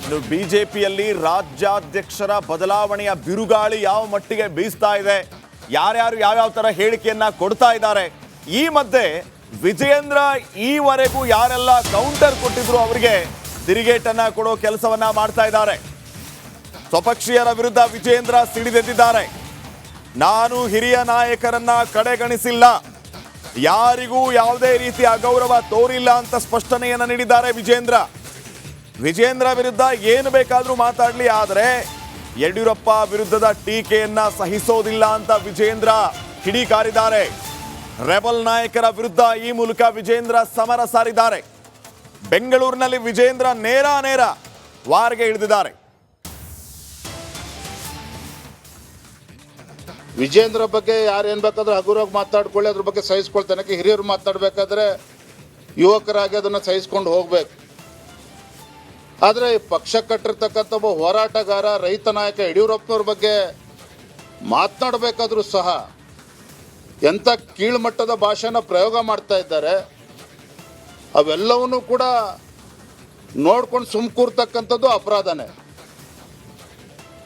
ಇನ್ನು ಬಿಜೆಪಿಯಲ್ಲಿ ರಾಜ್ಯಾಧ್ಯಕ್ಷರ ಬದಲಾವಣೆಯ ಬಿರುಗಾಳಿ ಯಾವ ಮಟ್ಟಿಗೆ ಬೀಸ್ತಾ ಇದೆ, ಯಾರ್ಯಾರು ಯಾವ್ಯಾವ ತರ ಹೇಳಿಕೆಯನ್ನ ಕೊಡ್ತಾ ಇದ್ದಾರೆ. ಈ ಮಧ್ಯೆ ವಿಜಯೇಂದ್ರ ಈವರೆಗೂ ಯಾರೆಲ್ಲ ಕೌಂಟರ್ ಕೊಟ್ಟಿದ್ರು ಅವರಿಗೆ ತಿರುಗೇಟನ್ನ ಕೊಡೋ ಕೆಲಸವನ್ನ ಮಾಡ್ತಾ ಇದ್ದಾರೆ. ಸ್ವಪಕ್ಷೀಯರ ವಿರುದ್ಧ ವಿಜಯೇಂದ್ರ ಸಿಡಿದೆದ್ದಿದ್ದಾರೆ. ನಾನು ಹಿರಿಯ ನಾಯಕರನ್ನ ಕಡೆಗಣಿಸಿಲ್ಲ, ಯಾರಿಗೂ ಯಾವುದೇ ರೀತಿ ಅಗೌರವ ತೋರಿಲ್ಲ ಅಂತ ಸ್ಪಷ್ಟನೆಯನ್ನ ನೀಡಿದ್ದಾರೆ ವಿಜಯೇಂದ್ರ ವಿರುದ್ಧ ಏನು ಬೇಕಾದ್ರೂ ಮಾತಾಡಲಿ, ಆದರೆ ಯಡಿಯೂರಪ್ಪ ವಿರುದ್ಧದ ಟೀಕೆಯನ್ನ ಸಹಿಸೋದಿಲ್ಲ ಅಂತ ವಿಜಯೇಂದ್ರ ಕಿಡಿಕಾರಿದ್ದಾರೆ. ರೆಬಲ್ ನಾಯಕರ ವಿರುದ್ಧ ಈ ಮೂಲಕ ವಿಜಯೇಂದ್ರ ಸಮರ ಸಾರಿದ್ದಾರೆ. ಬೆಂಗಳೂರಿನಲ್ಲಿ ವಿಜಯೇಂದ್ರ ನೇರ ವಾರ್ಗೆ ಇಳಿದಿದ್ದಾರೆ. ವಿಜಯೇಂದ್ರ ಬಗ್ಗೆ ಯಾರು ಏನು ಬೇಕಾದ್ರೂ ಹಗುರವಾಗಿ ಮಾತಾಡ್ಕೊಳ್ಳಿ, ಅದ್ರ ಬಗ್ಗೆ ಸಹಿಸ್ಕೊಳ್ತಾನೆ. ಹಿರಿಯರು ಮಾತಾಡಬೇಕಾದ್ರೆ ಯುವಕರಾಗಿ ಅದನ್ನು ಸಹಿಸ್ಕೊಂಡು ಹೋಗ್ಬೇಕು. ಆದರೆ ಪಕ್ಷ ಕಟ್ಟಿರ್ತಕ್ಕಂಥ ಒಬ್ಬ ಹೋರಾಟಗಾರ, ರೈತ ನಾಯಕ ಯಡಿಯೂರಪ್ಪನವ್ರ ಬಗ್ಗೆ ಮಾತನಾಡಬೇಕಾದ್ರೂ ಸಹ ಎಂಥ ಕೀಳ್ಮಟ್ಟದ ಭಾಷೆನ ಪ್ರಯೋಗ ಮಾಡ್ತಾ ಇದ್ದಾರೆ. ಅವೆಲ್ಲವನ್ನೂ ಕೂಡ ನೋಡ್ಕೊಂಡು ಕೂರ್ತಕ್ಕಂಥದ್ದು ಅಪರಾಧನೇ.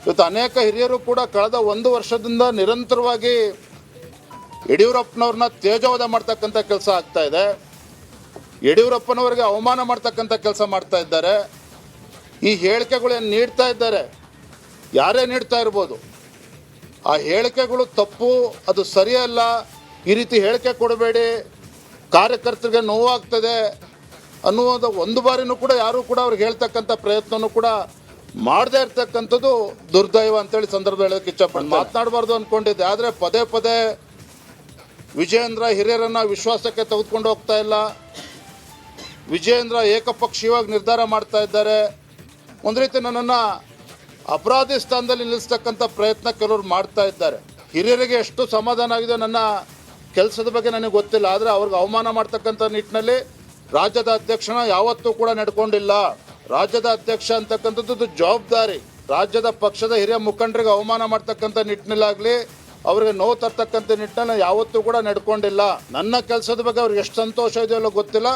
ಇವತ್ತು ಅನೇಕ ಹಿರಿಯರು ಕೂಡ ಕಳೆದ 1 ವರ್ಷದಿಂದ ನಿರಂತರವಾಗಿ ಯಡಿಯೂರಪ್ಪನವ್ರನ್ನ ತೇಜೋವಧೆ ಮಾಡ್ತಕ್ಕಂಥ ಕೆಲಸ ಆಗ್ತಾ ಇದೆ. ಯಡಿಯೂರಪ್ಪನವರಿಗೆ ಅವಮಾನ ಮಾಡ್ತಕ್ಕಂಥ ಕೆಲಸ ಮಾಡ್ತಾ ಇದ್ದಾರೆ. ಈ ಹೇಳಿಕೆಗಳೇನು ನೀಡ್ತಾ ಇದ್ದಾರೆ, ಯಾರೇ ನೀಡ್ತಾ ಇರ್ಬೋದು, ಆ ಹೇಳಿಕೆಗಳು ತಪ್ಪು, ಅದು ಸರಿಯಲ್ಲ, ಈ ರೀತಿ ಹೇಳಿಕೆ ಕೊಡಬೇಡಿ, ಕಾರ್ಯಕರ್ತರಿಗೆ ನೋವಾಗ್ತದೆ ಅನ್ನುವುದು ಒಂದು ಬಾರಿನೂ ಕೂಡ ಯಾರೂ ಕೂಡ ಅವ್ರಿಗೆ ಹೇಳ್ತಕ್ಕಂಥ ಪ್ರಯತ್ನನೂ ಕೂಡ ಮಾಡದೇ ಇರ್ತಕ್ಕಂಥದ್ದು ದುರ್ದೈವ ಅಂತೇಳಿ ಸಂದರ್ಭ ಹೇಳೋಕ್ಕೆ ಇಷ್ಟಪಡ್ತೀನಿ. ಮಾತನಾಡಬಾರ್ದು ಅಂದ್ಕೊಂಡಿದ್ದೆ, ಆದರೆ ಪದೇ ವಿಜಯೇಂದ್ರ ಹಿರಿಯರನ್ನು ವಿಶ್ವಾಸಕ್ಕೆ ತೆಗೆದುಕೊಂಡು ಹೋಗ್ತಾ ಇಲ್ಲ. ವಿಜಯೇಂದ್ರ ಏಕಪಕ್ಷೀಯವಾಗಿ ನಿರ್ಧಾರ ಮಾಡ್ತಾ ಇದ್ದಾರೆ. ಒಂದು ರೀತಿ ನನ್ನನ್ನು ಅಪರಾಧಿ ಸ್ಥಾನದಲ್ಲಿ ನಿಲ್ಲಿಸ್ತಕ್ಕಂಥ ಪ್ರಯತ್ನ ಕೆಲವರು ಮಾಡ್ತಾ ಇದ್ದಾರೆ. ಹಿರಿಯರಿಗೆ ಎಷ್ಟು ಸಮಾಧಾನ ಆಗಿದೆ ನನ್ನ ಕೆಲಸದ ಬಗ್ಗೆ ನನಗೆ ಗೊತ್ತಿಲ್ಲ, ಆದರೆ ಅವ್ರಿಗೆ ಅವಮಾನ ಮಾಡ್ತಕ್ಕಂಥ ನಿಟ್ಟಿನಲ್ಲಿ ರಾಜ್ಯದ ಅಧ್ಯಕ್ಷನ ಯಾವತ್ತೂ ಕೂಡ ನಡ್ಕೊಂಡಿಲ್ಲ. ರಾಜ್ಯದ ಅಧ್ಯಕ್ಷ ಅಂತಕ್ಕಂಥದ್ದು ಜವಾಬ್ದಾರಿ. ರಾಜ್ಯದ ಪಕ್ಷದ ಹಿರಿಯ ಮುಖಂಡರಿಗೆ ಅವಮಾನ ಮಾಡ್ತಕ್ಕಂಥ ನಿಟ್ಟಿನಲ್ಲಾಗಲಿ, ಅವ್ರಿಗೆ ನೋವು ತರ್ತಕ್ಕಂಥ ನಿಟ್ಟಿನಲ್ಲಿ ಯಾವತ್ತೂ ಕೂಡ ನಡ್ಕೊಂಡಿಲ್ಲ. ನನ್ನ ಕೆಲಸದ ಬಗ್ಗೆ ಅವ್ರಿಗೆ ಎಷ್ಟು ಸಂತೋಷ ಇದೆಯಲ್ಲ ಗೊತ್ತಿಲ್ಲ,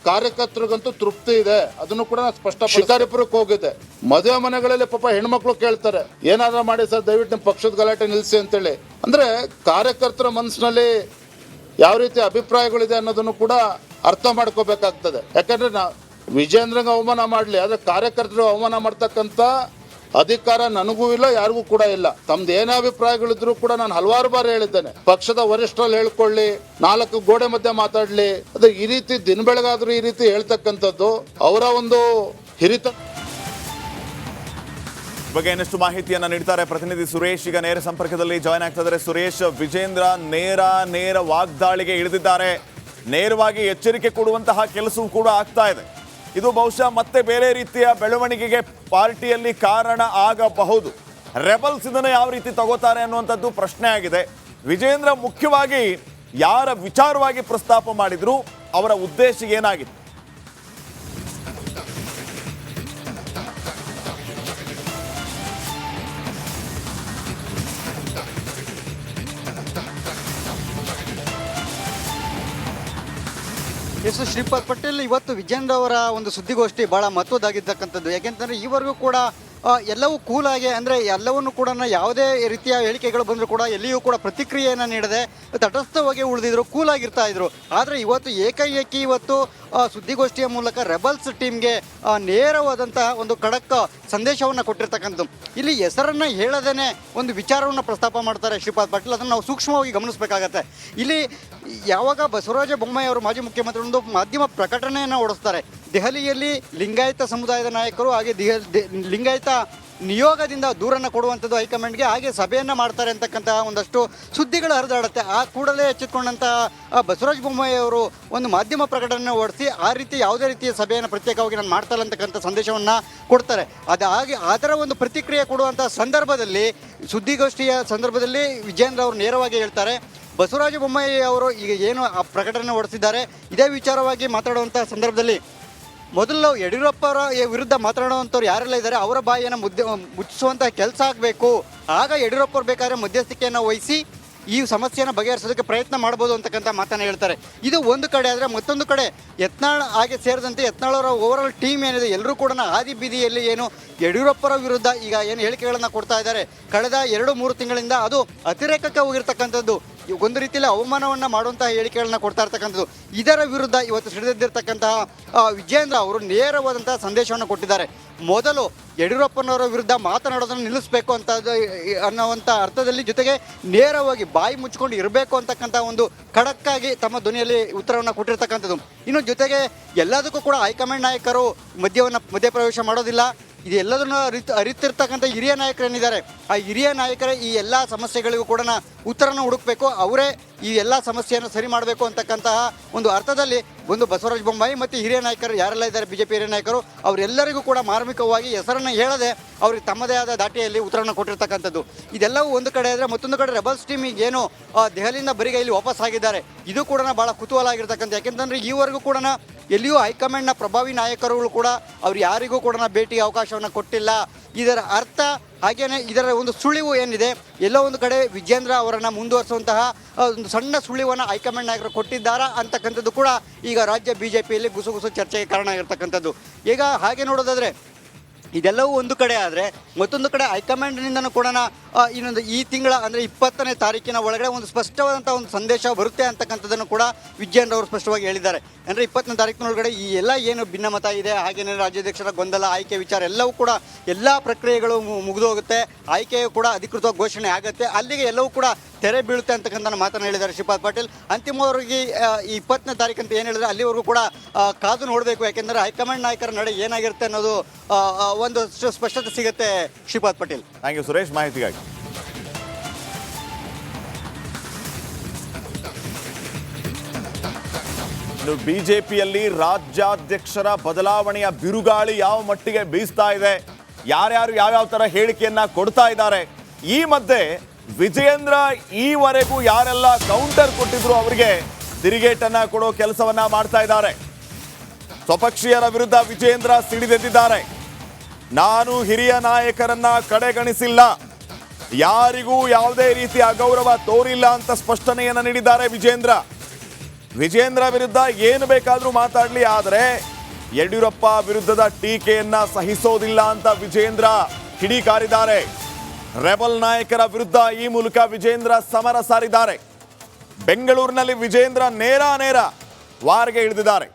ಕಾರ್ಯಕರ್ತರಿಗಂತೂ ತೃಪ್ತಿ ಇದೆ. ಅದನ್ನು ಕೂಡ ನಾನು ಸ್ಪಷ್ಟ. ಶಿಕಾರಿಪುರಕ್ಕೆ ಹೋಗಿದೆ, ಮದುವೆ ಮನೆಗಳಲ್ಲಿ ಪಾಪ ಹೆಣ್ಮಕ್ಳು ಕೇಳ್ತಾರೆ, ಏನಾದ್ರೂ ಮಾಡಿ ಸರ್ ದಯವಿಟ್ಟು ನಿಮ್ಮ ಪಕ್ಷದ ಗಲಾಟೆ ನಿಲ್ಲಿಸಿ ಅಂತೇಳಿ. ಅಂದರೆ ಕಾರ್ಯಕರ್ತರ ಮನಸ್ಸಿನಲ್ಲಿ ಯಾವ ರೀತಿ ಅಭಿಪ್ರಾಯಗಳಿದೆ ಅನ್ನೋದನ್ನು ಕೂಡ ಅರ್ಥ ಮಾಡ್ಕೋಬೇಕಾಗ್ತದೆ. ಯಾಕಂದರೆ ವಿಜಯೇಂದ್ರಂಗೆ ಅವಮಾನ ಮಾಡಲಿ, ಆದರೆ ಕಾರ್ಯಕರ್ತರು ಅವಮಾನ ಮಾಡ್ತಕ್ಕಂಥ ಅಧಿಕಾರ ನನಗೂ ಇಲ್ಲ, ಯಾರಿಗೂ ಕೂಡ ಇಲ್ಲ. ತಮ್ದು ಏನೇ ಅಭಿಪ್ರಾಯಗಳಿದ್ರು ಕೂಡ ನಾನು ಹಲವಾರು ಬಾರಿ ಹೇಳಿದ್ದೇನೆ, ಪಕ್ಷದ ವರಿಷ್ಠರಲ್ಲಿ ಹೇಳ್ಕೊಳ್ಳಿ, 4 ಗೋಡೆ ಮಧ್ಯೆ ಮಾತಾಡಲಿ. ಅದು ಈ ರೀತಿ ದಿನ ಬೆಳಗಾದ್ರೂ ಈ ರೀತಿ ಹೇಳ್ತಕ್ಕಂಥದ್ದು ಅವರ ಒಂದು ಹಿರಿತ ಬಗ್ಗೆ ಇನ್ನಷ್ಟು ಮಾಹಿತಿಯನ್ನ ನೀಡ್ತಾರೆ ಪ್ರತಿನಿಧಿ ಸುರೇಶ್. ಈಗ ನೇರ ಸಂಪರ್ಕದಲ್ಲಿ ಜಾಯ್ನ್ ಆಗ್ತಾ ಇದ್ದಾರೆ. ಸುರೇಶ್, ವಿಜಯೇಂದ್ರ ನೇರ ವಾಗ್ದಾಳಿಗೆ ಇಳಿದಿದ್ದಾರೆ. ನೇರವಾಗಿ ಎಚ್ಚರಿಕೆ ಕೊಡುವಂತಹ ಕೆಲಸವೂ ಕೂಡ ಆಗ್ತಾ ಇದೆ. ಇದು ಬಹುಶಃ ಮತ್ತೆ ಬೇರೆ ರೀತಿಯ ಬೆಳವಣಿಗೆಗೆ ಪಾರ್ಟಿಯಲ್ಲಿ ಕಾರಣ ಆಗಬಹುದು. ರೆಬಲ್ಸ್ ಇದನ್ನು ಯಾವ ರೀತಿ ತಗೋತಾರೆ ಅನ್ನುವಂಥದ್ದು ಪ್ರಶ್ನೆ ಆಗಿದೆ. ವಿಜಯೇಂದ್ರ ಮುಖ್ಯವಾಗಿ ಯಾರ ವಿಚಾರವಾಗಿ ಪ್ರಸ್ತಾಪ ಮಾಡಿದ್ರು, ಅವರ ಉದ್ದೇಶ ಏನಾಗಿತ್ತು? ಎಸ್ ಶ್ರೀಪಾದ್ ಪಟೇಲ್, ಇವತ್ತು ವಿಜಯೇಂದ್ರ ಅವರ ಒಂದು ಸುದ್ದಿಗೋಷ್ಠಿ ಬಹಳ ಮಹತ್ವದಾಗಿರ್ತಕ್ಕಂಥದ್ದು. ಯಾಕೆಂತಂದರೆ ಈವರೆಗೂ ಕೂಡ ಎಲ್ಲವೂ ಕೂಲಾಗಿ, ಅಂದರೆ ಎಲ್ಲವನ್ನೂ ಕೂಡ ಯಾವುದೇ ರೀತಿಯ ಹೇಳಿಕೆಗಳು ಬಂದರೂ ಕೂಡ ಎಲ್ಲಿಯೂ ಕೂಡ ಪ್ರತಿಕ್ರಿಯೆಯನ್ನು ನೀಡದೆ ತಟಸ್ಥವಾಗಿ ಉಳಿದಿದ್ರು, ಕೂಲಾಗಿರ್ತಾ ಇದ್ರು. ಆದರೆ ಇವತ್ತು ಏಕಾಏಕಿ ಇವತ್ತು ಸುದ್ದಿಗೋಷ್ಠಿಯ ಮೂಲಕ ರೆಬಲ್ಸ್ ಟೀಮ್ಗೆ ನೇರವಾದಂತಹ ಒಂದು ಖಡಕ್ ಸಂದೇಶವನ್ನು ಕೊಟ್ಟಿರ್ತಕ್ಕಂಥದ್ದು. ಇಲ್ಲಿ ಹೆಸರನ್ನು ಹೇಳದೇನೆ ಒಂದು ವಿಚಾರವನ್ನು ಪ್ರಸ್ತಾಪ ಮಾಡ್ತಾರೆ ಶ್ರೀಪಾದ್ ಪಾಟೀಲ್. ಅದನ್ನು ನಾವು ಸೂಕ್ಷ್ಮವಾಗಿ ಗಮನಿಸಬೇಕಾಗತ್ತೆ. ಇಲ್ಲಿ ಯಾವಾಗ ಬಸವರಾಜ ಬೊಮ್ಮಾಯಿ ಅವರು ಮಾಜಿ ಮುಖ್ಯಮಂತ್ರಿ ಒಂದು ಮಾಧ್ಯಮ ಪ್ರಕಟಣೆಯನ್ನು ಹೊರಡಿಸ್ತಾರೆ, ದೆಹಲಿಯಲ್ಲಿ ಲಿಂಗಾಯತ ಸಮುದಾಯದ ನಾಯಕರು ಹಾಗೆ ಲಿಂಗಾಯತ ನಿಯೋಗದಿಂದ ದೂರನ್ನು ಕೊಡುವಂಥದ್ದು ಹೈಕಮಾಂಡ್ಗೆ, ಹಾಗೆ ಸಭೆಯನ್ನು ಮಾಡ್ತಾರೆ ಅಂತಕ್ಕಂತಹ ಒಂದಷ್ಟು ಸುದ್ದಿಗಳು ಹರಿದಾಡುತ್ತೆ. ಆ ಕೂಡಲೇ ಎಚ್ಚೆತ್ತುಕೊಂಡಂತಹ ಬಸವರಾಜ ಬೊಮ್ಮಾಯಿ ಅವರು ಒಂದು ಮಾಧ್ಯಮ ಪ್ರಕಟಣೆ ಹೊರಡಿಸಿ ಆ ರೀತಿ ಯಾವುದೇ ರೀತಿಯ ಸಭೆಯನ್ನು ಪ್ರತ್ಯೇಕವಾಗಿ ನಾನು ಮಾಡ್ತಾರೆ ಅಂತಕ್ಕಂಥ ಸಂದೇಶವನ್ನು ಕೊಡ್ತಾರೆ. ಹಾಗೆ ಅದರ ಒಂದು ಪ್ರತಿಕ್ರಿಯೆ ಕೊಡುವಂಥ ಸಂದರ್ಭದಲ್ಲಿ, ಸುದ್ದಿಗೋಷ್ಠಿಯ ಸಂದರ್ಭದಲ್ಲಿ ವಿಜಯೇಂದ್ರ ಅವರು ನೇರವಾಗಿ ಹೇಳ್ತಾರೆ, ಬಸವರಾಜ ಬೊಮ್ಮಾಯಿ ಅವರು ಈಗ ಏನು ಆ ಪ್ರಕಟಣೆ ಹೊರಡಿಸಿದ್ದಾರೆ ಇದೇ ವಿಚಾರವಾಗಿ ಮಾತಾಡುವಂಥ ಸಂದರ್ಭದಲ್ಲಿ ಮೊದಲು ಯಡಿಯೂರಪ್ಪರ ವಿರುದ್ಧ ಮಾತನಾಡುವಂಥವ್ರು ಯಾರೆಲ್ಲ ಇದ್ದಾರೆ ಅವರ ಬಾಯಿಯನ್ನು ಮುಚ್ಚಿಸುವಂಥ ಕೆಲಸ ಆಗಬೇಕು. ಆಗ ಯಡಿಯೂರಪ್ಪರು ಬೇಕಾದ್ರೆ ಮಧ್ಯಸ್ಥಿಕೆಯನ್ನು ವಹಿಸಿ ಈ ಸಮಸ್ಯೆಯನ್ನು ಬಗೆಹರಿಸೋದಕ್ಕೆ ಪ್ರಯತ್ನ ಮಾಡ್ಬೋದು ಅಂತಕ್ಕಂಥ ಮಾತನ್ನು ಹೇಳ್ತಾರೆ. ಇದು ಒಂದು ಕಡೆ ಆದರೆ ಮತ್ತೊಂದು ಕಡೆ ಯತ್ನಾಳ್ ಹಾಗೆ ಸೇರಿದಂತೆ ಯತ್ನಾಳ್ ಅವರ ಓವರಾಲ್ ಟೀಮ್ ಏನಿದೆ ಎಲ್ಲರೂ ಕೂಡ ಹಾದಿ ಬೀದಿಯಲ್ಲಿ ಏನು ಯಡಿಯೂರಪ್ಪರ ವಿರುದ್ಧ ಈಗ ಏನು ಹೇಳಿಕೆಗಳನ್ನು ಕೊಡ್ತಾ ಇದ್ದಾರೆ, ಕಳೆದ 2-3 ತಿಂಗಳಿಂದ ಅದು ಅತಿರೇಕಕ್ಕೆ ಹೋಗಿರ್ತಕ್ಕಂಥದ್ದು, ಒಂದು ರೀತಿಯಲ್ಲಿ ಅವಮಾನವನ್ನು ಮಾಡುವಂತಹ ಹೇಳಿಕೆಗಳನ್ನ ಕೊಡ್ತಾ ಇರ್ತಕ್ಕಂಥದ್ದು. ಇದರ ವಿರುದ್ಧ ಇವತ್ತು ಸಿಡಿದೆದ್ದಿರ್ತಕ್ಕಂತಹ ವಿಜೇಂದ್ರ ಅವರು ನೇರವಾದಂತಹ ಸಂದೇಶವನ್ನು ಕೊಟ್ಟಿದ್ದಾರೆ. ಮೊದಲು ಯಡಿಯೂರಪ್ಪನವರ ವಿರುದ್ಧ ಮಾತನಾಡೋದನ್ನು ನಿಲ್ಲಿಸಬೇಕು ಅಂತ ಅನ್ನುವಂಥ ಅರ್ಥದಲ್ಲಿ, ಜೊತೆಗೆ ನೇರವಾಗಿ ಬಾಯಿ ಮುಚ್ಚಿಕೊಂಡು ಇರಬೇಕು ಅಂತಕ್ಕಂಥ ಒಂದು ಖಡಕ್ಕಾಗಿ ತಮ್ಮ ಧ್ವನಿಯಲ್ಲಿ ಉತ್ತರವನ್ನು ಕೊಟ್ಟಿರ್ತಕ್ಕಂಥದ್ದು. ಇನ್ನು ಜೊತೆಗೆ ಎಲ್ಲದಕ್ಕೂ ಕೂಡ ಹೈಕಮಾಂಡ್ ನಾಯಕರು ಮಧ್ಯಪ್ರವೇಶ ಮಾಡೋದಿಲ್ಲ. ಇದು ಎಲ್ಲದನ್ನು ಅರಿತಿರ್ತಕ್ಕಂಥ ಹಿರಿಯ ನಾಯಕರೇನಿದ್ದಾರೆ, ಆ ಹಿರಿಯ ನಾಯಕರೇ ಈ ಎಲ್ಲ ಸಮಸ್ಯೆಗಳಿಗೂ ಕೂಡ ಉತ್ತರನ ಹುಡುಕಬೇಕು, ಅವರೇ ಈ ಎಲ್ಲ ಸಮಸ್ಯೆಯನ್ನು ಸರಿ ಮಾಡಬೇಕು ಅಂತಕ್ಕಂತಹ ಒಂದು ಅರ್ಥದಲ್ಲಿ ಒಂದು ಬಸವರಾಜ ಬೊಮ್ಮಾಯಿ ಮತ್ತು ಹಿರಿಯ ನಾಯಕರು ಯಾರೆಲ್ಲ ಇದ್ದಾರೆ, BJP ಹಿರಿಯ ನಾಯಕರು, ಅವರೆಲ್ಲರಿಗೂ ಕೂಡ ಮಾರ್ಮಿಕವಾಗಿ ಹೆಸರನ್ನು ಹೇಳದೆ ಅವ್ರಿಗೆ ತಮ್ಮದೇ ಆದ ದಾಟಿಯಲ್ಲಿ ಉತ್ತರವನ್ನು ಕೊಟ್ಟಿರ್ತಕ್ಕಂಥದ್ದು. ಇದೆಲ್ಲವೂ ಒಂದು ಕಡೆ ಆದರೆ ಮತ್ತೊಂದು ಕಡೆ ರೆಬಲ್ಸ್ ಟೀಮ್ ಏನು ದೆಹಲಿಯಿಂದ ಬರಿಗೈಲಿ ವಾಪಸ್ ಆಗಿದ್ದಾರೆ, ಇದು ಕೂಡ ಭಾಳ ಕುತೂಹಲ ಆಗಿರ್ತಕ್ಕಂಥ. ಯಾಕೆಂತಂದರೆ ಈವರೆಗೂ ಕೂಡ ಎಲ್ಲಿಯೂ ಹೈಕಮಾಂಡ್ನ ಪ್ರಭಾವಿ ನಾಯಕರುಗಳು ಕೂಡ ಅವ್ರು ಯಾರಿಗೂ ಕೂಡ ಭೇಟಿಗೆ ಅವಕಾಶವನ್ನು ಕೊಟ್ಟಿಲ್ಲ. ಇದರ ಅರ್ಥ ಹಾಗೇನೆ ಇದರ ಒಂದು ಸುಳಿವು ಏನಿದೆ, ಎಲ್ಲೋ ಒಂದು ಕಡೆ ವಿಜೇಂದ್ರ ಅವರನ್ನು ಮುಂದುವರಿಸುವಂತಹ ಒಂದು ಸಣ್ಣ ಸುಳಿವನ್ನು ಹೈಕಮಾಂಡ್ ನಾಯಕರು ಕೊಟ್ಟಿದ್ದಾರಾ ಅಂತಕ್ಕಂಥದ್ದು ಕೂಡ ಈಗ ರಾಜ್ಯ BJPಯಲ್ಲಿ ಗುಸುಗುಸು ಚರ್ಚೆಗೆ ಕಾರಣ ಆಗಿರ್ತಕ್ಕಂಥದ್ದು. ಈಗ ಹಾಗೆ ನೋಡೋದಾದರೆ ಇದೆಲ್ಲವೂ ಒಂದು ಕಡೆ ಆದರೆ ಮತ್ತೊಂದು ಕಡೆ ಹೈಕಮಾಂಡ್ನಿಂದನೂ ಕೂಡ ಇನ್ನೊಂದು ಈ ತಿಂಗಳ ಅಂದರೆ 20ನೇ ತಾರೀಕಿನ ಒಳಗಡೆ ಒಂದು ಸ್ಪಷ್ಟವಾದಂಥ ಒಂದು ಸಂದೇಶ ಬರುತ್ತೆ ಅಂತಕ್ಕಂಥದ್ದನ್ನು ಕೂಡ ವಿಜೇಂದ್ರ ಅವರು ಸ್ಪಷ್ಟವಾಗಿ ಹೇಳಿದ್ದಾರೆ. ಅಂದರೆ 20ನೇ ತಾರೀಕಿನೊಳಗಡೆ ಈ ಎಲ್ಲ ಏನು ಭಿನ್ನಮತ ಇದೆ, ಹಾಗೇನೇ ರಾಜ್ಯಾಧ್ಯಕ್ಷರ ಗೊಂದಲ, ಆಯ್ಕೆ ವಿಚಾರ ಎಲ್ಲವೂ ಕೂಡ ಎಲ್ಲ ಪ್ರಕ್ರಿಯೆಗಳು ಮುಗಿದು ಹೋಗುತ್ತೆ, ಆಯ್ಕೆಯು ಕೂಡ ಅಧಿಕೃತವಾಗಿ ಘೋಷಣೆ ಆಗುತ್ತೆ, ಅಲ್ಲಿಗೆ ಎಲ್ಲವೂ ಕೂಡ ತೆರೆ ಬೀಳುತ್ತೆ ಅಂತಕ್ಕಂಥ ಮಾತನ್ನು ಹೇಳಿದ್ದಾರೆ ಶ್ರೀಪಾದ್ ಪಾಟೀಲ್. ಅಂತಿಮವಾಗಿ ಈ 20ನೇ ತಾರೀಕು ಅಂತ ಏನು ಹೇಳಿದ್ರೆ ಅಲ್ಲಿವರೆಗೂ ಕೂಡ ಕಾದು ನೋಡಬೇಕು. ಯಾಕೆಂದರೆ ಹೈಕಮಾಂಡ್ ನಾಯಕರ ನಡೆ ಏನಾಗಿರುತ್ತೆ ಅನ್ನೋದು ಒಂದು ಸ್ಪಷ್ಟತೆ ಸಿಗುತ್ತೆ. ಶ್ರೀಪಾದ್ ಪಾಟೀಲ್, ಥ್ಯಾಂಕ್ ಯು ಸುರೇಶ್ ಮಾಹಿತಿಗಾಗಿ. ಇನ್ನು BJPಯಲ್ಲಿ ರಾಜ್ಯಾಧ್ಯಕ್ಷರ ಬದಲಾವಣೆಯ ಬಿರುಗಾಳಿ ಯಾವ ಮಟ್ಟಿಗೆ ಬೀಸ್ತಾ ಇದೆ, ಯಾರ್ಯಾರು ಯಾವ್ಯಾವ ಥರ ಹೇಳಿಕೆಯನ್ನ ಕೊಡ್ತಾ ಇದ್ದಾರೆ. ಈ ಮಧ್ಯೆ ವಿಜಯೇಂದ್ರ ಈವರೆಗೂ ಯಾರೆಲ್ಲ ಕೌಂಟರ್ ಕೊಟ್ಟಿದ್ರು ಅವರಿಗೆ ತಿರುಗೇಟನ್ನ ಕೊಡೋ ಕೆಲಸವನ್ನ ಮಾಡ್ತಾ ಇದ್ದಾರೆ. ಸ್ವಪಕ್ಷೀಯರ ವಿರುದ್ಧ ವಿಜಯೇಂದ್ರ ಸಿಡಿದೆದ್ದಿದ್ದಾರೆ. ನಾನು ಹಿರಿಯ ನಾಯಕರನ್ನ ಕಡೆಗಣಿಸಿಲ್ಲ, ಯಾರಿಗೂ ಯಾವುದೇ ರೀತಿ ಅಗೌರವ ತೋರಿಲ್ಲ ಅಂತ ಸ್ಪಷ್ಟನೆಯನ್ನ ನೀಡಿದ್ದಾರೆ ವಿಜಯೇಂದ್ರ ವಿರುದ್ಧ ಏನು ಬೇಕಾದರೂ ಮಾತಾಡಲಿ, ಆದರೆ ಯಡಿಯೂರಪ್ಪ ವಿರುದ್ಧದ ಟೀಕೆಯನ್ನ ಸಹಿಸೋದಿಲ್ಲ ಅಂತ ವಿಜಯೇಂದ್ರ ಕಿಡಿಕಾರಿದ್ದಾರೆ. ರೆಬಲ್ ನಾಯಕರ ವಿರುದ್ಧ ಈ ಮೂಲಕ ವಿಜಯೇಂದ್ರ ಸಮರ ಸಾರಿದ್ದಾರೆ. ಬೆಂಗಳೂರಿನಲ್ಲಿ ವಿಜಯೇಂದ್ರ ನೇರ ವಾರ್ಗೆ ಇಳಿದಿದ್ದಾರೆ.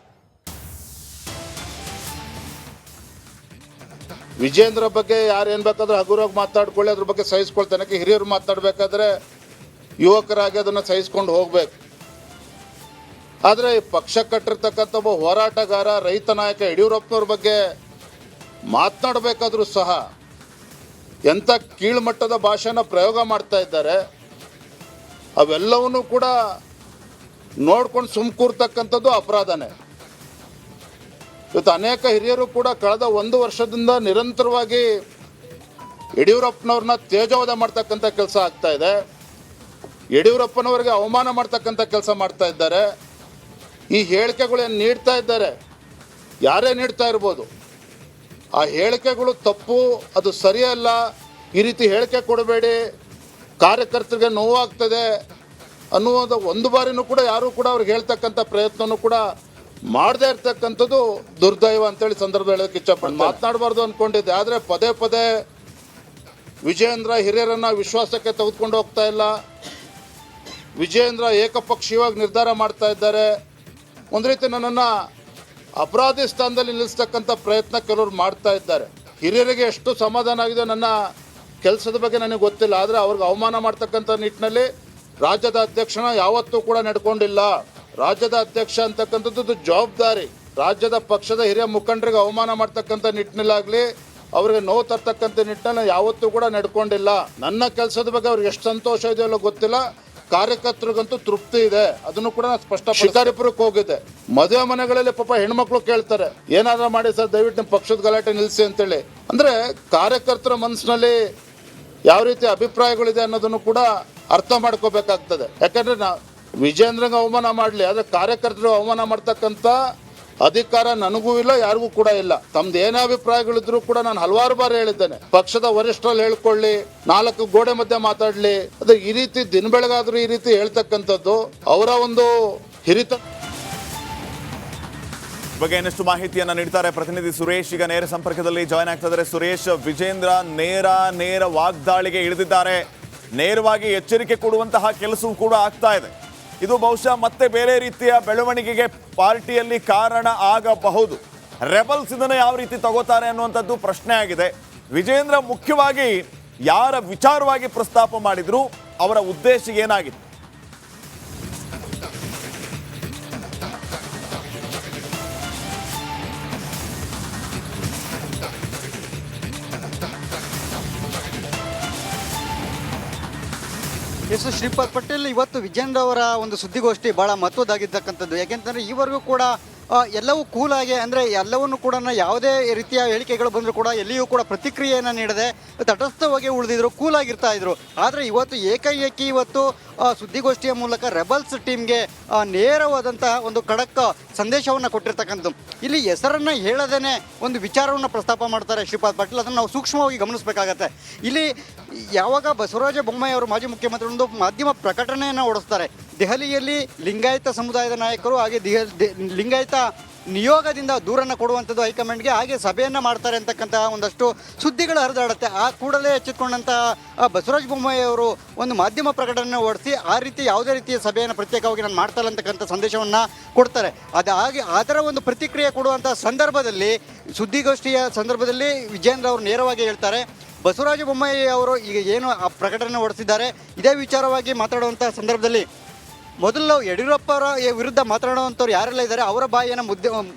ವಿಜೇಂದ್ರ ಬಗ್ಗೆ ಯಾರು ಏನು ಬೇಕಾದ್ರೂ ಹಗುರವಾಗಿ ಮಾತಾಡ್ಕೊಳ್ಳಿ, ಅದ್ರ ಬಗ್ಗೆ ಸಹಿಸ್ಕೊಳ್ತಾನೆ. ಹಿರಿಯರು ಮಾತಾಡಬೇಕಾದ್ರೆ ಯುವಕರಾಗಿ ಅದನ್ನು ಸಹಿಸ್ಕೊಂಡು ಹೋಗ್ಬೇಕು. ಆದರೆ ಪಕ್ಷ ಕಟ್ಟಿರ್ತಕ್ಕಂಥ ಒಬ್ಬ ಹೋರಾಟಗಾರ, ರೈತ ನಾಯಕ ಯಡಿಯೂರಪ್ಪನವ್ರ ಬಗ್ಗೆ ಮಾತನಾಡಬೇಕಾದ್ರೂ ಸಹ ಎಂಥ ಕೀಳ್ಮಟ್ಟದ ಭಾಷೆನ ಪ್ರಯೋಗ ಮಾಡ್ತಾ ಇದ್ದಾರೆ. ಅವೆಲ್ಲವನ್ನೂ ಕೂಡ ನೋಡ್ಕೊಂಡು ಕೂರ್ತಕ್ಕಂಥದ್ದು ಅಪರಾಧನೇ. ಇವತ್ತು ಅನೇಕ ಹಿರಿಯರು ಕೂಡ ಕಳೆದ 1 ವರ್ಷದಿಂದ ನಿರಂತರವಾಗಿ ಯಡಿಯೂರಪ್ಪನವ್ರನ್ನ ತೇಜೋವಧೆ ಮಾಡ್ತಕ್ಕಂಥ ಕೆಲಸ ಆಗ್ತಾ ಇದೆ. ಯಡಿಯೂರಪ್ಪನವರಿಗೆ ಅವಮಾನ ಮಾಡ್ತಕ್ಕಂಥ ಕೆಲಸ ಮಾಡ್ತಾ ಇದ್ದಾರೆ. ಈ ಹೇಳಿಕೆಗಳೇನು ನೀಡ್ತಾ ಇದ್ದಾರೆ, ಯಾರೇ ನೀಡ್ತಾ ಇರ್ಬೋದು, ಆ ಹೇಳಿಕೆಗಳು ತಪ್ಪು, ಅದು ಸರಿಯಲ್ಲ, ಈ ರೀತಿ ಹೇಳಿಕೆ ಕೊಡಬೇಡಿ, ಕಾರ್ಯಕರ್ತರಿಗೆ ನೋವಾಗ್ತದೆ ಅನ್ನುವುದು ಒಂದು ಬಾರಿನೂ ಕೂಡ ಯಾರೂ ಕೂಡ ಅವ್ರಿಗೆ ಹೇಳ್ತಕ್ಕಂಥ ಪ್ರಯತ್ನನೂ ಕೂಡ ಮಾಡದೇ ಇರ್ತಕ್ಕಂಥದ್ದು ದುರ್ದೈವ ಅಂತೇಳಿ ಸಂದರ್ಭ ಹೇಳೋಕ್ಕೆ ಇಷ್ಟಪಟ್ಟು ಮಾತನಾಡಬಾರ್ದು ಅಂದ್ಕೊಂಡಿದ್ದೆ. ಆದರೆ ಪದೇ ವಿಜಯೇಂದ್ರ ಹಿರಿಯರನ್ನು ವಿಶ್ವಾಸಕ್ಕೆ ತೆಗೆದುಕೊಂಡು ಹೋಗ್ತಾ ಇಲ್ಲ. ವಿಜಯೇಂದ್ರ ಏಕಪಕ್ಷೀಯವಾಗಿ ನಿರ್ಧಾರ ಮಾಡ್ತಾ ಇದ್ದಾರೆ. ಒಂದು ರೀತಿ ನನ್ನನ್ನು ಅಪರಾಧಿ ಸ್ಥಾನದಲ್ಲಿ ನಿಲ್ಲಿಸ್ತಕ್ಕಂಥ ಪ್ರಯತ್ನ ಕೆಲವರು ಮಾಡ್ತಾ ಇದ್ದಾರೆ. ಹಿರಿಯರಿಗೆ ಎಷ್ಟು ಸಮಾಧಾನ ಆಗಿದೆ ನನ್ನ ಕೆಲಸದ ಬಗ್ಗೆ ನನಗೆ ಗೊತ್ತಿಲ್ಲ, ಆದರೆ ಅವ್ರಿಗೆ ಅವಮಾನ ಮಾಡ್ತಕ್ಕಂಥ ನಿಟ್ಟಿನಲ್ಲಿ ರಾಜ್ಯದ ಅಧ್ಯಕ್ಷನ ಯಾವತ್ತೂ ಕೂಡ ನಡ್ಕೊಂಡಿಲ್ಲ. ರಾಜ್ಯದ ಅಧ್ಯಕ್ಷ ಅಂತಕ್ಕಂಥದ್ದು ಜವಾಬ್ದಾರಿ. ರಾಜ್ಯದ ಪಕ್ಷದ ಹಿರಿಯ ಮುಖಂಡರಿಗೆ ಅವಮಾನ ಮಾಡ್ತಕ್ಕಂಥ ನಿಟ್ಟಿನಲ್ಲಾಗಲಿ, ಅವ್ರಿಗೆ ನೋವು ತರ್ತಕ್ಕಂಥ ನಿಟ್ಟಿನಲ್ಲಿ ಯಾವತ್ತೂ ಕೂಡ ನಡ್ಕೊಂಡಿಲ್ಲ. ನನ್ನ ಕೆಲಸದ ಬಗ್ಗೆ ಅವ್ರಿಗೆ ಎಷ್ಟು ಸಂತೋಷ ಇದೆಯಲ್ಲ ಗೊತ್ತಿಲ್ಲ, ಕಾರ್ಯಕರ್ತರಿಗಂತೂ ತೃಪ್ತಿ ಇದೆ. ಅದನ್ನು ಕೂಡ ನಾನು ಸ್ಪಷ್ಟ. ಶಿಕಾರಿಪುರಕ್ಕೆ ಹೋಗಿದೆ, ಮದುವೆ ಮನೆಗಳಲ್ಲಿ ಪಾಪ ಹೆಣ್ಮಕ್ಳು ಕೇಳ್ತಾರೆ, ಏನಾದ್ರೂ ಮಾಡಿ ಸರ್ ದಯವಿಟ್ಟು ನಿಮ್ಮ ಪಕ್ಷದ ಗಲಾಟೆ ನಿಲ್ಲಿಸಿ ಅಂತೇಳಿ. ಅಂದರೆ ಕಾರ್ಯಕರ್ತರ ಮನಸ್ಸಿನಲ್ಲಿ ಯಾವ ರೀತಿ ಅಭಿಪ್ರಾಯಗಳಿದೆ ಅನ್ನೋದನ್ನು ಕೂಡ ಅರ್ಥ ಮಾಡ್ಕೋಬೇಕಾಗ್ತದೆ. ಯಾಕಂದರೆ ವಿಜೇಂದ್ರಂಗೆ ಅವಮಾನ ಮಾಡಲಿ, ಆದರೆ ಕಾರ್ಯಕರ್ತರು ಅವಮಾನ ಮಾಡ್ತಕ್ಕಂಥ ಅಧಿಕಾರ ನನಗೂ ಇಲ್ಲ, ಯಾರಿಗೂ ಕೂಡ ಇಲ್ಲ. ತಮ್ದು ಏನೇ ಅಭಿಪ್ರಾಯಗಳಿದ್ರು ಕೂಡ ನಾನು ಹಲವಾರು ಬಾರಿ ಹೇಳಿದ್ದೇನೆ, ಪಕ್ಷದ ವರಿಷ್ಠರಲ್ಲಿ ಹೇಳ್ಕೊಳ್ಳಿ, 4 ಗೋಡೆ ಮಧ್ಯೆ ಮಾತಾಡ್ಲಿ. ಅದು ಈ ರೀತಿ ದಿನ ಬೆಳಗಾದ್ರೂ ಈ ರೀತಿ ಹೇಳ್ತಕ್ಕಂಥದ್ದು ಅವರ ಒಂದು ಹಿರಿತ ಬಗ್ಗೆ ಇನ್ನಷ್ಟು ಮಾಹಿತಿಯನ್ನ ನೀಡ್ತಾರೆ ಪ್ರತಿನಿಧಿ ಸುರೇಶ್. ಈಗ ನೇರ ಸಂಪರ್ಕದಲ್ಲಿ ಜಾಯ್ನ್ ಆಗ್ತಾ ಇದ್ದಾರೆ. ಸುರೇಶ್, ವಿಜೇಂದ್ರ ನೇರ ವಾಗ್ದಾಳಿಗೆ ಇಳಿದಿದ್ದಾರೆ. ನೇರವಾಗಿ ಎಚ್ಚರಿಕೆ ಕೊಡುವಂತಹ ಕೆಲಸವೂ ಕೂಡ ಆಗ್ತಾ ಇದೆ. ಇದು ಬಹುಶಃ ಮತ್ತೆ ಬೇರೆ ರೀತಿಯ ಬೆಳವಣಿಗೆಗೆ ಪಾರ್ಟಿಯಲ್ಲಿ ಕಾರಣ ಆಗಬಹುದು. ರೆಬಲ್ಸ್ ಇದನ್ನು ಯಾವ ರೀತಿ ತಗೋತಾರೆ ಅನ್ನುವಂಥದ್ದು ಪ್ರಶ್ನೆ ಆಗಿದೆ. ವಿಜೇಂದ್ರ ಮುಖ್ಯವಾಗಿ ಯಾರ ವಿಚಾರವಾಗಿ ಪ್ರಸ್ತಾಪ ಮಾಡಿದ್ರು, ಅವರ ಉದ್ದೇಶ ಏನಾಗಿತ್ತು? ಎಸ್ ಶ್ರೀಪಾದ್ ಪಟೇಲ್, ಇವತ್ತು ವಿಜೇಂದ್ರ ಅವರ ಒಂದು ಸುದ್ದಿಗೋಷ್ಠಿ ಬಹಳ ಮಹತ್ವದಾಗಿರ್ತಕ್ಕಂಥದ್ದು. ಯಾಕೆಂತಂದ್ರೆ ಈವರೆಗೂ ಕೂಡ ಎಲ್ಲವೂ ಕೂಲಾಗಿ, ಅಂದರೆ ಎಲ್ಲವನ್ನು ಕೂಡ ಯಾವುದೇ ರೀತಿಯ ಹೇಳಿಕೆಗಳು ಬಂದರೂ ಕೂಡ ಎಲ್ಲಿಯೂ ಕೂಡ ಪ್ರತಿಕ್ರಿಯೆಯನ್ನು ನೀಡದೆ ತಟಸ್ಥವಾಗಿ ಉಳಿದಿದ್ರು, ಕೂಲಾಗಿರ್ತಾ ಇದ್ರು. ಆದರೆ ಇವತ್ತು ಏಕಾಏಕಿ ಇವತ್ತು ಸುದ್ದಿಗೋಷ್ಠಿಯ ಮೂಲಕ ರೆಬಲ್ಸ್ ಟೀಮ್ಗೆ ನೇರವಾದಂತಹ ಒಂದು ಖಡಕ್ ಸಂದೇಶವನ್ನು ಕೊಟ್ಟಿರ್ತಕ್ಕಂಥದ್ದು. ಇಲ್ಲಿ ಹೆಸರನ್ನು ಹೇಳದೇನೆ ಒಂದು ವಿಚಾರವನ್ನು ಪ್ರಸ್ತಾಪ ಮಾಡ್ತಾರೆ ಶ್ರೀಪಾದ್ ಪಾಟೀಲ್. ಅದನ್ನು ನಾವು ಸೂಕ್ಷ್ಮವಾಗಿ ಗಮನಿಸಬೇಕಾಗತ್ತೆ. ಇಲ್ಲಿ ಯಾವಾಗ ಬಸವರಾಜ ಬೊಮ್ಮಾಯಿ ಅವರು ಮಾಜಿ ಮುಖ್ಯಮಂತ್ರಿ ಒಂದು ಮಾಧ್ಯಮ ಪ್ರಕಟಣೆಯನ್ನು ಹೊರಡಿಸ್ತಾರೆ, ದೆಹಲಿಯಲ್ಲಿ ಲಿಂಗಾಯತ ಸಮುದಾಯದ ನಾಯಕರು ಹಾಗೆ ಲಿಂಗಾಯತ ನಿಯೋಗದಿಂದ ದೂರನ್ನು ಕೊಡುವಂಥದ್ದು ಹೈಕಮಾಂಡ್ಗೆ, ಹಾಗೆ ಸಭೆಯನ್ನು ಮಾಡ್ತಾರೆ ಅಂತಕ್ಕಂತಹ ಒಂದಷ್ಟು ಸುದ್ದಿಗಳು ಹರಿದಾಡುತ್ತೆ. ಆ ಕೂಡಲೇ ಎಚ್ಚೆತ್ತುಕೊಂಡಂತಹ ಬಸವರಾಜ ಬೊಮ್ಮಾಯಿ ಅವರು ಒಂದು ಮಾಧ್ಯಮ ಪ್ರಕಟಣೆ ಹೊರಡಿಸಿ ಆ ರೀತಿ ಯಾವುದೇ ರೀತಿಯ ಸಭೆಯನ್ನು ಪ್ರತ್ಯೇಕವಾಗಿ ನಾನು ಮಾಡ್ತಾರೆ ಅಂತಕ್ಕಂಥ ಸಂದೇಶವನ್ನು ಕೊಡ್ತಾರೆ. ಹಾಗೆ ಅದರ ಒಂದು ಪ್ರತಿಕ್ರಿಯೆ ಕೊಡುವಂಥ ಸಂದರ್ಭದಲ್ಲಿ, ಸುದ್ದಿಗೋಷ್ಠಿಯ ಸಂದರ್ಭದಲ್ಲಿ ವಿಜೇಂದ್ರ ಅವರು ನೇರವಾಗಿ ಹೇಳ್ತಾರೆ, ಬಸವರಾಜ ಬೊಮ್ಮಾಯಿ ಅವರು ಈಗ ಏನು ಆ ಪ್ರಕಟಣೆ ಹೊರಡಿಸಿದ್ದಾರೆ ಇದೇ ವಿಚಾರವಾಗಿ ಮಾತಾಡುವಂಥ ಸಂದರ್ಭದಲ್ಲಿ ಮೊದಲು ಯಡಿಯೂರಪ್ಪರ ವಿರುದ್ಧ ಮಾತನಾಡುವಂಥವ್ರು ಯಾರೆಲ್ಲ ಇದ್ದಾರೆ ಅವರ ಬಾಯಿಯನ್ನು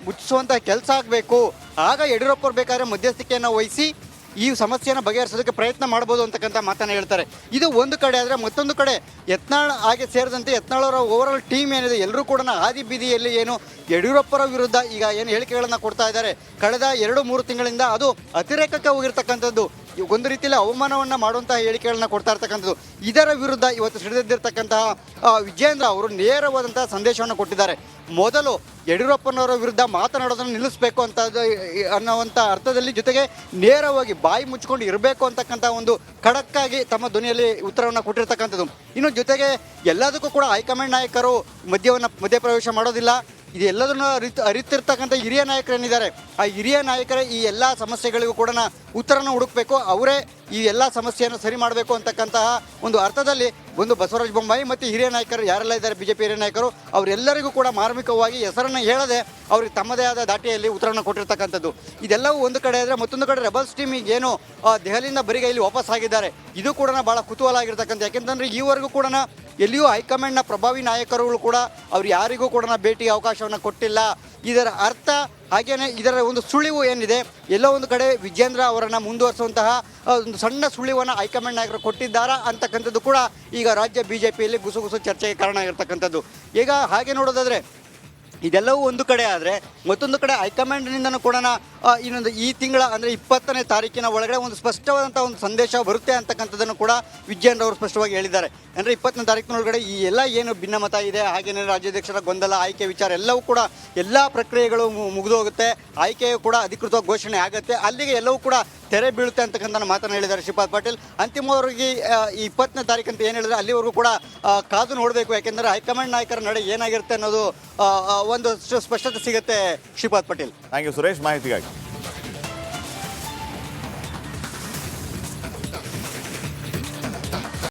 ಮುಚ್ಚಿಸುವಂಥ ಕೆಲಸ ಆಗಬೇಕು. ಆಗ ಯಡಿಯೂರಪ್ಪರು ಬೇಕಾದ್ರೆ ಮಧ್ಯಸ್ಥಿಕೆಯನ್ನು ವಹಿಸಿ ಈ ಸಮಸ್ಯೆಯನ್ನು ಬಗೆಹರಿಸೋದಕ್ಕೆ ಪ್ರಯತ್ನ ಮಾಡ್ಬೋದು ಅಂತಕ್ಕಂಥ ಮಾತನ್ನು ಹೇಳ್ತಾರೆ. ಇದು ಒಂದು ಕಡೆ. ಆದರೆ ಮತ್ತೊಂದು ಕಡೆ ಯತ್ನಾಳ್ ಹಾಗೆ ಸೇರಿದಂತೆ ಯತ್ನಾಳವರ ಓವರಾಲ್ ಟೀಮ್ ಏನಿದೆ ಎಲ್ಲರೂ ಕೂಡ ಹಾದಿ ಬೀದಿಯಲ್ಲಿ ಏನು ಯಡಿಯೂರಪ್ಪರ ವಿರುದ್ಧ ಈಗ ಏನು ಹೇಳಿಕೆಗಳನ್ನು ಕೊಡ್ತಾ ಇದ್ದಾರೆ, ಕಳೆದ 2-3 ತಿಂಗಳಿಂದ ಅದು ಅತಿರೇಕಕ್ಕೆ ಹೋಗಿರ್ತಕ್ಕಂಥದ್ದು, ಒಂದು ರೀತಿಯಲ್ಲಿ ಅವಮಾನವನ್ನು ಮಾಡುವಂತಹ ಹೇಳಿಕೆಗಳನ್ನ ಕೊಡ್ತಾ ಇರ್ತಕ್ಕಂಥದ್ದು. ಇದರ ವಿರುದ್ಧ ಇವತ್ತು ಸಿಡಿದೆದ್ದಿರ್ತಕ್ಕಂತಹ ವಿಜೇಂದ್ರ ಅವರು ನೇರವಾದಂತಹ ಸಂದೇಶವನ್ನು ಕೊಟ್ಟಿದ್ದಾರೆ. ಮೊದಲು ಯಡಿಯೂರಪ್ಪನವರ ವಿರುದ್ಧ ಮಾತನಾಡೋದನ್ನು ನಿಲ್ಲಿಸಬೇಕು ಅಂತ ಅನ್ನುವಂಥ ಅರ್ಥದಲ್ಲಿ, ಜೊತೆಗೆ ನೇರವಾಗಿ ಬಾಯಿ ಮುಚ್ಚಿಕೊಂಡು ಇರಬೇಕು ಅಂತಕ್ಕಂಥ ಒಂದು ಖಡಕ್ಕಾಗಿ ತಮ್ಮ ಧ್ವನಿಯಲ್ಲಿ ಉತ್ತರವನ್ನು ಕೊಟ್ಟಿರ್ತಕ್ಕಂಥದ್ದು. ಇನ್ನು ಜೊತೆಗೆ ಎಲ್ಲದಕ್ಕೂ ಕೂಡ ಹೈಕಮಾಂಡ್ ನಾಯಕರು ಮಧ್ಯಪ್ರವೇಶ ಮಾಡೋದಿಲ್ಲ. ಇದು ಎಲ್ಲದನ್ನು ಅರಿತಿರ್ತಕ್ಕಂಥ ಹಿರಿಯ ನಾಯಕರೇನಿದ್ದಾರೆ, ಆ ಹಿರಿಯ ನಾಯಕರೇ ಈ ಎಲ್ಲ ಸಮಸ್ಯೆಗಳಿಗೂ ಕೂಡ ಉತ್ತರನ ಹುಡುಕಬೇಕು, ಅವರೇ ಈ ಎಲ್ಲ ಸಮಸ್ಯೆಯನ್ನು ಸರಿ ಮಾಡಬೇಕು ಅಂತಕ್ಕಂತಹ ಒಂದು ಅರ್ಥದಲ್ಲಿ ಒಂದು ಬಸವರಾಜ ಬೊಮ್ಮಾಯಿ ಮತ್ತು ಹಿರಿಯ ನಾಯಕರು ಯಾರೆಲ್ಲ ಇದ್ದಾರೆ, BJP ಹಿರಿಯ ನಾಯಕರು, ಅವರೆಲ್ಲರಿಗೂ ಕೂಡ ಮಾರ್ಮಿಕವಾಗಿ ಹೆಸರನ್ನು ಹೇಳದೆ ಅವ್ರಿಗೆ ತಮ್ಮದೇ ಆದ ದಾಟಿಯಲ್ಲಿ ಉತ್ತರವನ್ನು ಕೊಟ್ಟಿರ್ತಕ್ಕಂಥದ್ದು. ಇದೆಲ್ಲವೂ ಒಂದು ಕಡೆ ಆದರೆ, ಮತ್ತೊಂದು ಕಡೆ ರೆಬಲ್ಸ್ ಟೀಮ್ ಈಗೇನು ದೆಹಲಿಯಿಂದ ಬರಿಗೈಲಿ ವಾಪಸ್ ಆಗಿದ್ದಾರೆ, ಇದು ಕೂಡ ಭಾಳ ಕುತೂಹಲ ಆಗಿರ್ತಕ್ಕಂಥ. ಯಾಕೆಂತಂದರೆ ಈವರೆಗೂ ಕೂಡ ಎಲ್ಲಿಯೂ ಹೈಕಮಾಂಡ್ನ ಪ್ರಭಾವಿ ನಾಯಕರುಗಳು ಕೂಡ ಅವ್ರು ಯಾರಿಗೂ ಕೂಡ ಭೇಟಿಗೆ ಅವಕಾಶವನ್ನು ಕೊಟ್ಟಿಲ್ಲ. ಇದರ ಅರ್ಥ ಹಾಗೇನೆ ಇದರ ಒಂದು ಸುಳಿವು ಏನಿದೆ, ಎಲ್ಲೋ ಒಂದು ಕಡೆ ವಿಜೇಂದ್ರ ಅವರನ್ನು ಮುಂದುವರಿಸುವಂತಹ ಒಂದು ಸಣ್ಣ ಸುಳಿವನ್ನು ಹೈಕಮಾಂಡ್ ನಾಯಕರು ಕೊಟ್ಟಿದ್ದಾರಾ ಅಂತಕ್ಕಂಥದ್ದು ಕೂಡ ಈಗ ರಾಜ್ಯ BJPಯಲ್ಲಿ ಗುಸುಗುಸು ಚರ್ಚೆಗೆ ಕಾರಣ ಆಗಿರ್ತಕ್ಕಂಥದ್ದು. ಈಗ ಹಾಗೆ ನೋಡೋದಾದರೆ ಇದೆಲ್ಲವೂ ಒಂದು ಕಡೆ ಆದರೆ, ಮತ್ತೊಂದು ಕಡೆ ಹೈಕಮಾಂಡ್ನಿಂದನೂ ಕೂಡ ಇನ್ನೊಂದು ಈ ತಿಂಗಳ ಅಂದರೆ 20ನೇ ತಾರೀಕಿನ ಒಳಗಡೆ ಒಂದು ಸ್ಪಷ್ಟವಾದಂಥ ಒಂದು ಸಂದೇಶ ಬರುತ್ತೆ ಅಂತಕ್ಕಂಥದ್ದನ್ನು ಕೂಡ ವಿಜೇಂದ್ರ ಅವರು ಸ್ಪಷ್ಟವಾಗಿ ಹೇಳಿದ್ದಾರೆ. ಅಂದರೆ 20ನೇ ತಾರೀಕಿನೊಳಗಡೆ ಈ ಎಲ್ಲ ಏನು ಭಿನ್ನಮತ ಇದೆ, ಹಾಗೇನೇ ರಾಜ್ಯಾಧ್ಯಕ್ಷರ ಗೊಂದಲ, ಆಯ್ಕೆ ವಿಚಾರ ಎಲ್ಲವೂ ಕೂಡ ಎಲ್ಲ ಪ್ರಕ್ರಿಯೆಗಳು ಮುಗಿದು ಹೋಗುತ್ತೆ, ಆಯ್ಕೆಯು ಕೂಡ ಅಧಿಕೃತವಾಗಿ ಘೋಷಣೆ ಆಗುತ್ತೆ, ಅಲ್ಲಿಗೆ ಎಲ್ಲವೂ ಕೂಡ ತೆರೆ ಬೀಳುತ್ತೆ ಅಂತಕ್ಕಂಥ ಮಾತನ್ನು ಹೇಳಿದ್ದಾರೆ ಶ್ರೀಪಾದ್ ಪಾಟೀಲ್. ಅಂತಿಮವಾಗಿ ಈ 20ನೇ ತಾರೀಕು ಅಂತ ಏನು ಹೇಳಿದ್ರೆ ಅಲ್ಲಿವರೆಗೂ ಕೂಡ ಕಾದು ನೋಡಬೇಕು. ಯಾಕೆಂದರೆ ಹೈಕಮಾಂಡ್ ನಾಯಕರ ನಡೆ ಏನಾಗಿರುತ್ತೆ ಅನ್ನೋದು ಒಂದು ಸ್ಪಷ್ಟತೆ ಸಿಗುತ್ತೆ ಶ್ರೀಪಾದ್ ಪಾಟೀಲ್. ಥ್ಯಾಂಕ್ ಯು ಸುರೇಶ್ ಮಾಹಿತಿಗಾಗಿ.